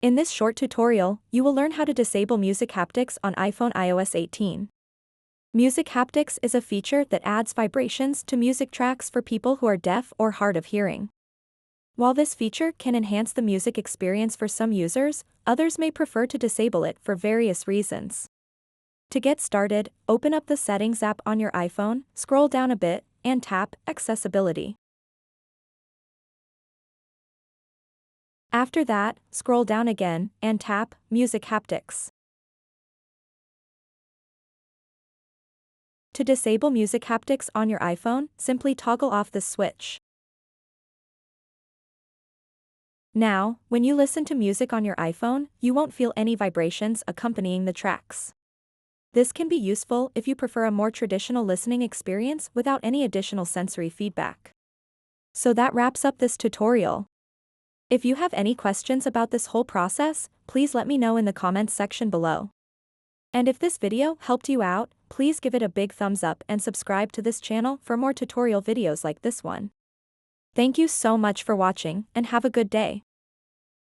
In this short tutorial, you will learn how to disable music haptics on iPhone iOS 18. Music haptics is a feature that adds vibrations to music tracks for people who are deaf or hard of hearing. While this feature can enhance the music experience for some users, others may prefer to disable it for various reasons. To get started, open up the Settings app on your iPhone, scroll down a bit, and tap Accessibility. After that, scroll down again and tap Music Haptics. To disable music haptics on your iPhone, simply toggle off this switch. Now, when you listen to music on your iPhone, you won't feel any vibrations accompanying the tracks. This can be useful if you prefer a more traditional listening experience without any additional sensory feedback. So that wraps up this tutorial. If you have any questions about this whole process, please let me know in the comments section below. And if this video helped you out, please give it a big thumbs up and subscribe to this channel for more tutorial videos like this one. Thank you so much for watching and have a good day.